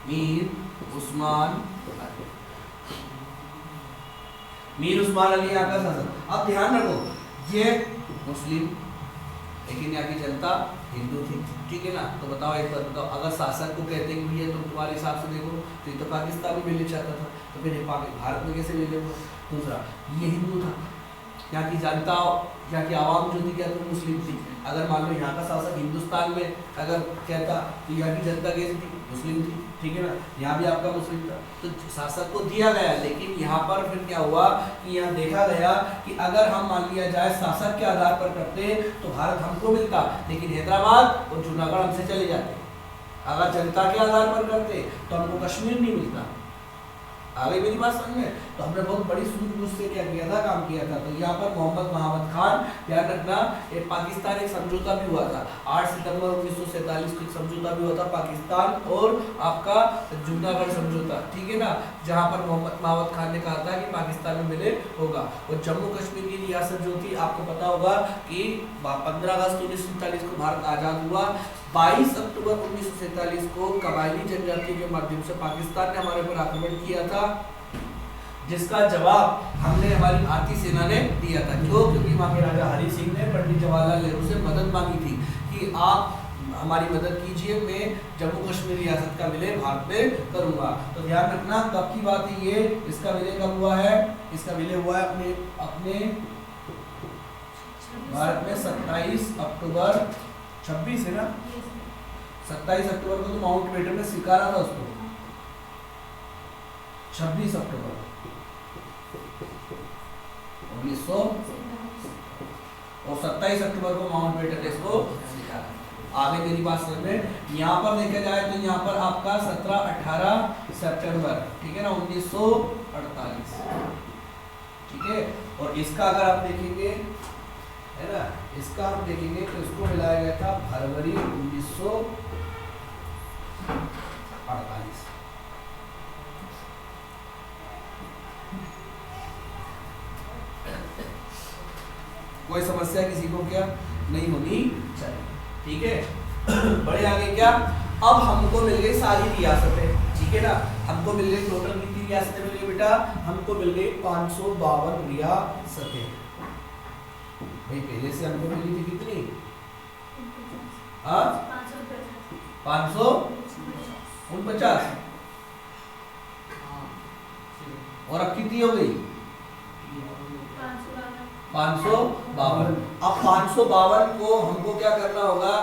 मीर उस्मान मीर उस्मान अली यहाँ का शासक। अब ध्यान रखो ये मुस्लिम लेकिन यहाँ की जनता हिंदू थी, ठीक है ना। तो बताओ एक बात बताओ, अगर शासक को कहते हैं कि भैया तुम तुम्हारे हिसाब से देखो तो ये तो पाकिस्तान में मिलने चाहता था, तो फिर भारत में कैसे मिले वो। दूसरा ये हिंदू था, यहाँ की जनता यहाँ की आवाम जो थी क्या तो मुस्लिम थी। अगर मान लो यहाँ का शासक हिंदुस्तान में अगर कहता तो यहाँ की जनता कैसी थी, मुस्लिम थी, ठीक है ना। यहाँ भी आपका मुस्लिम था, तो शासक को दिया गया। लेकिन यहाँ पर फिर क्या हुआ कि यहाँ देखा गया कि अगर हम मान लिया जाए शासक के आधार पर करते तो भारत हमको मिलता, लेकिन हैदराबाद और जूनागढ़ हमसे चले जाते। अगर जनता के आधार पर करते तो हमको कश्मीर नहीं मिलता। आगे मेरी बात समझ में। तो हमने बहुत बड़ी सूझबूझ से क्या किया था, काम किया था। तो यहाँ पर मोहम्मद महामद खान, याद रखना, एक पाकिस्तान एक समझौता भी हुआ था 8 सितंबर 1947 को। एक समझौता भी हुआ था पाकिस्तान और आपका जूनागढ़ समझौता, ठीक है ना, जहाँ पर मोहम्मद महामद खान ने कहा था कि पाकिस्तान में विलय होगा। और जम्मू कश्मीर की रियासत जो थी, आपको पता होगा कि 15 अगस्त 1947 को भारत आज़ाद हुआ। 22 अक्टूबर 1947 को कबायली जनजातियों के माध्यम से पाकिस्तान ने हमारे ऊपर आक्रमण किया था, जिसका जवाब हमने हमारी भारतीय सेना ने दिया था। क्यों? क्योंकि वहाँ के राजा हरि सिंह ने पंडित जवाहरलाल नेहरू से मदद मांगी थी कि आप हमारी मदद कीजिए, मैं जम्मू कश्मीर रियासत का विलय भारत में करूंगा। तो ध्यान रखना कब की बात है ये, इसका विलय कब हुआ है? इसका विलय हुआ है अपने भारत में 27 अक्टूबर 26 है ना, 27 अक्टूबर को तो माउंट बेटन ने स्वीकारा था उसको। 26 अक्टूबर 1900 और 27 अक्टूबर को माउंट बेटन ने इसको स्वीकारा। आगे मेरी बात समझ में। यहाँ पर देखा जाए तो यहाँ पर आपका 17-18 सितंबर, ठीक है ना, 1948, ठीक है। और इसका अगर आप देखेंगे है ना, इसका हम देखेंगे तो इसको मिलाया गया था फरवरी 1948। कोई समस्या किसी को क्या नहीं होनी चाहिए, ठीक है। बड़े आगे क्या, अब हमको मिल गई सारी रियासतें, ठीक है ना। हमको मिल गई टोटल कितनी रियासतें मिल गई बेटा? हमको मिल गई 552 रियासतें। भाई पहले से हमको मिली थी कितनी? 549। और अब कितनी हो गई? 552। अब 552 को हमको क्या करना होगा?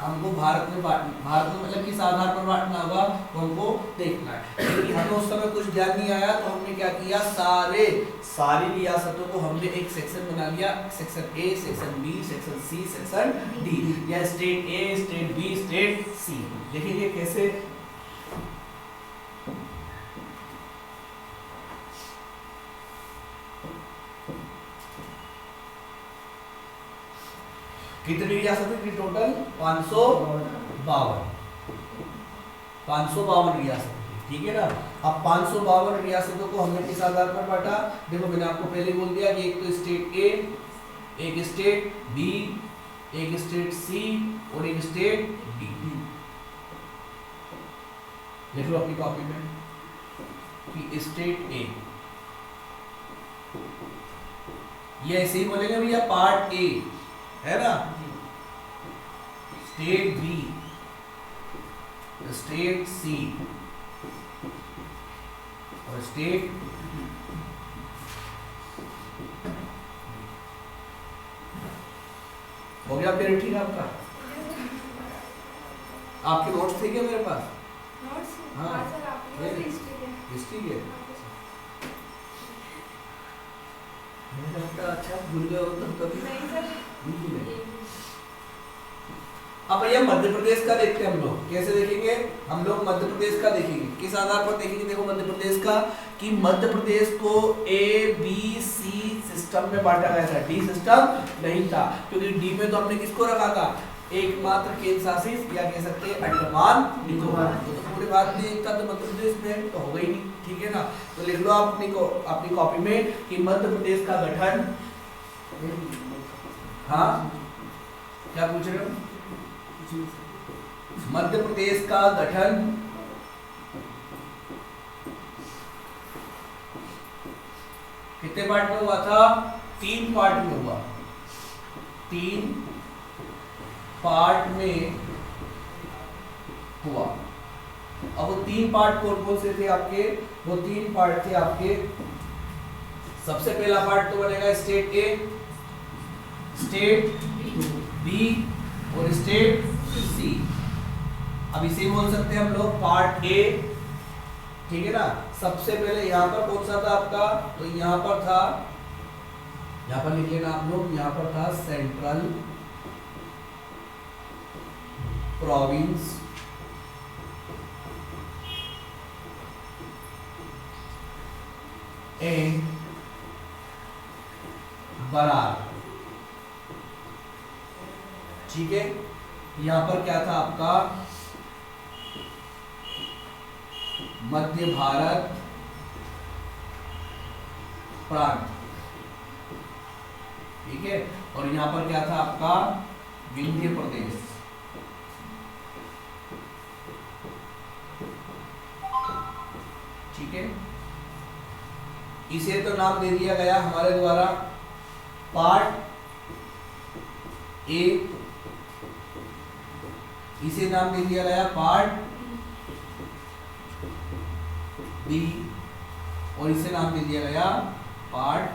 हमको भारत में मतलब किस आधार पर बांटना होगा तो हमको देखना है। लेकिन हमें उस समय कुछ ध्यान नहीं आया, तो हमने क्या किया, सारी रियासतों को हमने एक सेक्शन बना लिया। Section A, section B, section C, section D, या state A, state B, state C. देखिए कैसे। कितनी रियासतें थी टोटल? 552 रियासत, ठीक है ना। अब 552 रियासतों को हमने किस आधार पर बांटा? देखो मैंने आपको पहले बोल दिया कि एक तो स्टेट ए, एक स्टेट बी, एक स्टेट सी और एक स्टेट डी। लिख लो अपनी कॉपी में कि स्टेट ए, ये ऐसे ही बोलेंगे भैया पार्ट ए है ना, स्टेट बी, स्टेट सी और स्टेट हो गया। फिर ठीक है आपका, आपके नोट्स थे क्या मेरे पास? हाँ हिस्ट्री है। अच्छा भूल गए हो तुम कभी? अब भैया मध्य प्रदेश का देखते हैं हम लोग। कैसे देखेंगे हम लोग? मध्य प्रदेश का देखेंगे। किस आधार पर देखेंगे? देखो मध्य प्रदेश का कि मध्य प्रदेश को ए बी सी सिस्टम में बांटा गया था, डी सिस्टम नहीं था, क्योंकि डी में तो हमने किसको रखा था? एकमात्र केंद्र शासित या कह सकते हैं अंडमान निकोबार। तो पूरे भारत में एक था तो मध्य प्रदेश में तो हो गई नहीं, ठीक है ना। तो लिख लो आप अपनी कॉपी में कि मध्य प्रदेश का गठन, हाँ क्या पूछ रहे हो? मध्य प्रदेश का गठन कितने पार्ट में हुआ था? 3 पार्ट में हुआ, 3 पार्ट में हुआ। अब वो 3 पार्ट कौन कौन से थे आपके? वो 3 पार्ट थे आपके, सबसे पहला पार्ट तो बनेगा स्टेट ए, स्टेट बी और स्टेट सी। अब इसे बोल सकते हैं हम लोग पार्ट ए, ठीक है ना। सबसे पहले यहाँ पर कौन सा था आपका? तो यहाँ पर था, यहाँ पर लिख लेना आप लोग, यहाँ पर था सेंट्रल प्रोविंस एंड बरार, ठीक है। यहाँ पर क्या था आपका? मध्य भारत प्रांत, ठीक है। और यहाँ पर क्या था आपका? विंध्य प्रदेश, ठीक है। इसे तो नाम दे दिया गया हमारे द्वारा पार्ट ए, इसे नाम दे दिया गया पार्ट बी और इसे नाम दे दिया गया पार्ट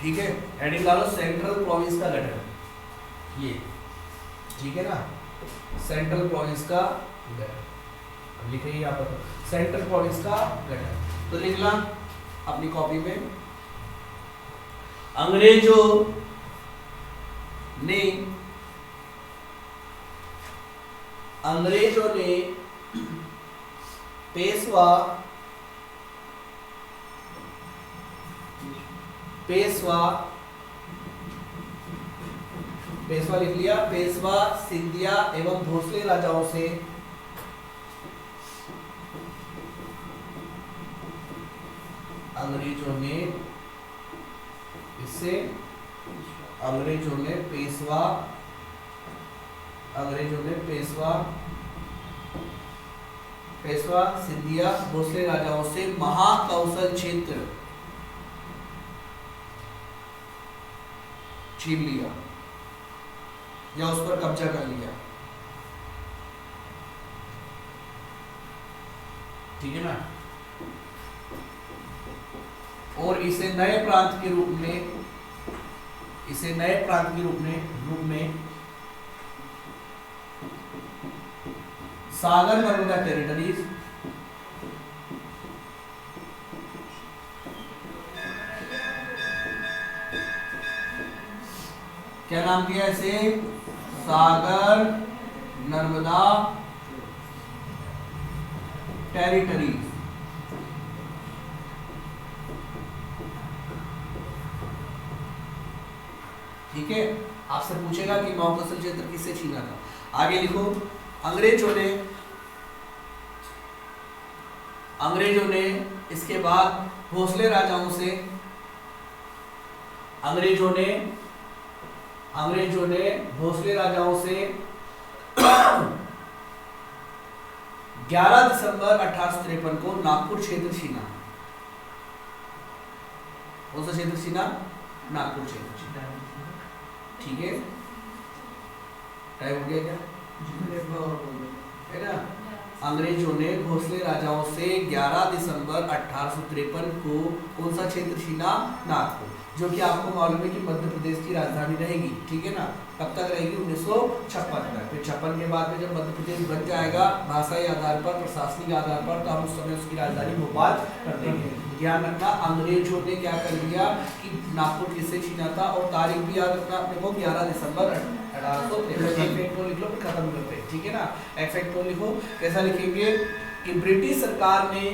ठीक है। हेडिंग डालो सेंट्रल प्रोविंस का गठन, ये ठीक है ना, सेंट्रल प्रोविंस का गठन लिख रही है यहाँ पर, सेंट्रल प्रोविंस का गठन। तो लिखना अपनी कॉपी में, अंग्रेजों ने पेशवा लिख लिया, पेशवा, सिंधिया एवं भोसले राजाओं से अंग्रेजों ने पेशवा, सिंधिया, भोसले राजाओं से महाकौशल क्षेत्र छीन लिया या उस पर कब्जा कर लिया, ठीक है ना। और इसे नए प्रांत के रूप में सागर नर्मदा टेरिटरीज क्या नाम दिया इसे? सागर नर्मदा टेरिटरीज, ठीक है। आपसे पूछेगा कि महाकौशल क्षेत्र किससे छीना था। आगे लिखो, अंग्रेजों ने इसके बाद भोसले राजाओं से भोसले राजाओं से 11 दिसंबर 1853 को नागपुर क्षेत्र छीना। कौन सा क्षेत्र छीना? नागपुर क्षेत्र छीना, ठीक है। टाइम हो गया क्या? है ना। अंग्रेजों ने भोसले राजाओं से 11 दिसंबर 1853 को कौन सा क्षेत्र छीना? नागपुर, जो कि आपको मालूम है कि मध्य प्रदेश की राजधानी रहेगी, ठीक है ना। कब तक रहेगी? 1956 तक। फिर 56 के बाद में जब मध्य प्रदेश बन जाएगा भाषाई आधार पर, प्रशासनिक आधार पर, तो हम उस समय उसकी राजधानी भोपाल कर देंगे। ध्यान रखना, अंग्रेजों ने क्या कर दिया कि नागपुर किससे छीना था, और तारीख भी याद रखना अपने को, 11 दिसंबर 1853। एक फैक्ट को लिख लो, फिर खत्म करते हैं, ठीक है ना। एक फैक्ट को लिखो, कैसा लिखेंगे कि ब्रिटिश सरकार ने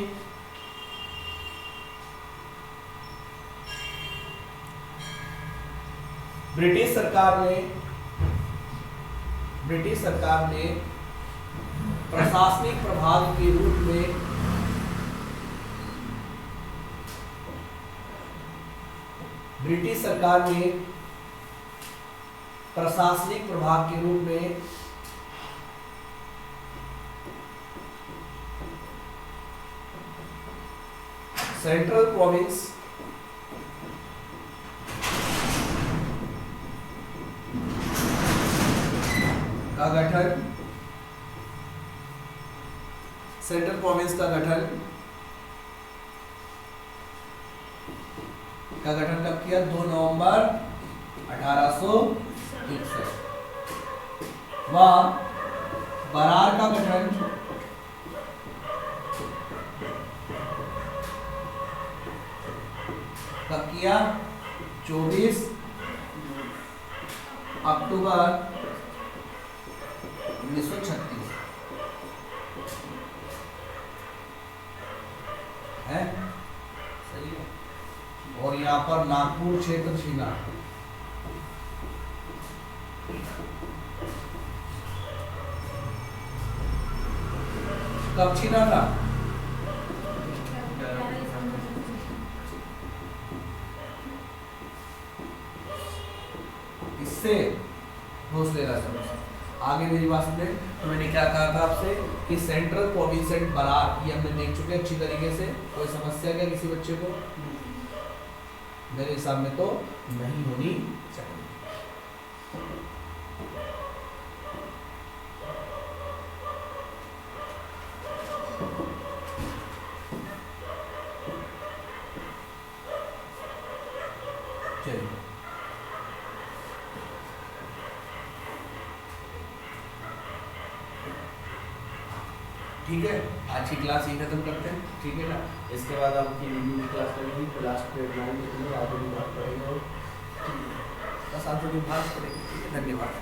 प्रशासनिक प्रभाग के रूप में प्रशासनिक प्रभाग के रूप में सेंट्रल प्रोविंस का गठन, सेंट्रल प्रोविंस का गठन कब किया? 2 नवंबर 1861। व बरार का गठन कब किया? 24 अक्टूबर 1936 है, सही है। और यहाँ पर नागपुर क्षेत्र छीना, कब छीना था? इससे होश ले रहा था। आगे मेरी बात सुने, तो मैंने क्या कहा था आपसे कि सेंट्रल प्रोविंस एंड बरार ये हमने देख चुके अच्छी तरीके से। कोई समस्या क्या किसी बच्चे को? मेरे हिसाब में तो नहीं होनी चाहिए। चलिए ठीक है, आज की क्लास यही खत्म करते हैं, ठीक है ना। इसके बाद आपकी रिव्यू की क्लास लगेगी, लास्ट डेडलाइन आगे भी बात करेंगे, बस आप जो भी बात करेंगे। ठीक है, धन्यवाद।